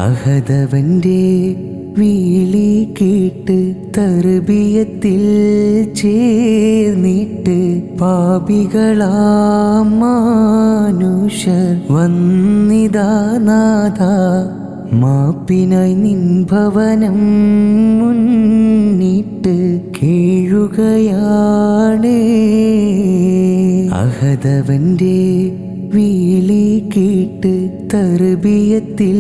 അഹദവന്റെ വിളി കേട്ട് തർബിയത്തിൽ ചേർന്നിട്ട് പാപികളാം മനുഷ്യർ വന്നിതാ നാഥ, മാപ്പിനായി നിൻ ഭവനം മുന്നിട്ട് കേഴുകയാണ്. അഹദവന്റെ വിളി കേട്ട് തർബിയത്തിൽ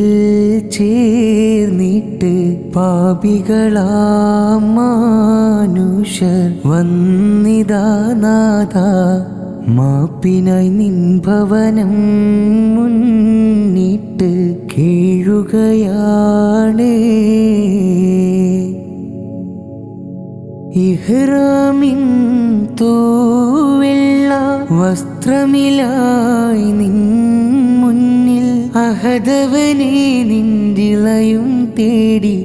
ചേർന്നിട്ട് പാപികളാം മനുഷ്യർ വന്നിതാ നാഥ, മാപ്പിനായി നിൻ ഭവനം മുന്നിട്ട് കേഴുകയാണ്. ഇഹ്റാമിൻ തൂവെള്ള വസ്ത്രമിലായി നിൻ മുന്നിൽ അഹദവനെ നിന്തിളയും തേടി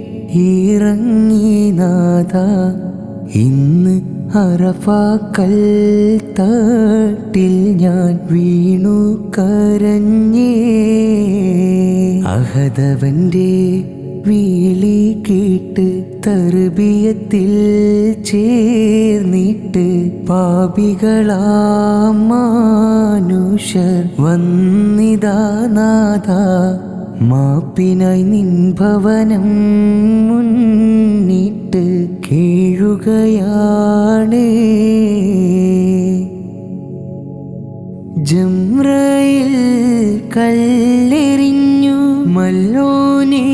ഇറങ്ങി നാഥ, ഇന്ന് അറഫാക്കൽ തട്ടിൽ ഞാൻ വീണു കരഞ്ഞേ. അഹദവന്റെ വിളി കേട്ട് തർബിയത്തിൽ ചേർന്നിട്ട് പാപികളാം മനുഷ്യർ വന്നിതാ നാഥ, മാപ്പിനായി നിൻ ഭവനം മുന്നിട്ട് കേഴുകയാണ്. ജംറയിൽ കല്ലെറിഞ്ഞു മല്ലോനെ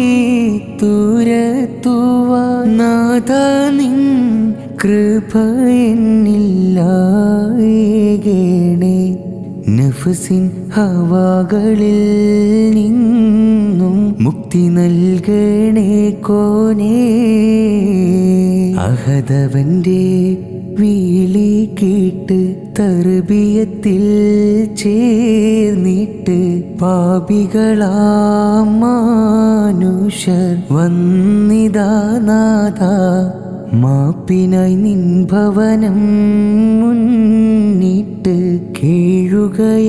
തുരത്തുവാൻ നാഥ, നിൻ കൃപ എന്നില്ലായേകണേ. നഫ്സിൻ ഹവാകളിൽ നിന്നും മുക്തി നൽകണേ കോനേ. അഹദവന്റെ വിളി കേട്ട് തർബിയത്തിൽ ചേർന്നിട്ട് പാപികളാം മനുഷ്യർ വന്നിതാ നാഥ, മാപ്പിനായി നിൻ ഭവനം മുന്നിട്ട് കേഴുകയാണ്.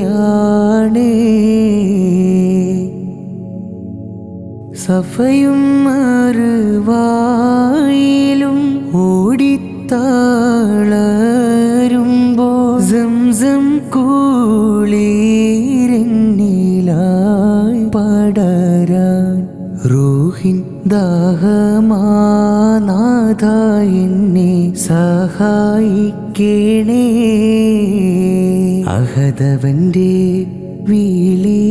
സഫയും മറുവായിലും ഓടിത്താളരുമ്പോ സംസം കുളിരെന്നിലായി പടരാൻ റൂഹിൻ ദാഹമാനാഥ, എന്നെ സഹായിക്കണേ. അഹദവന്റെ വിളി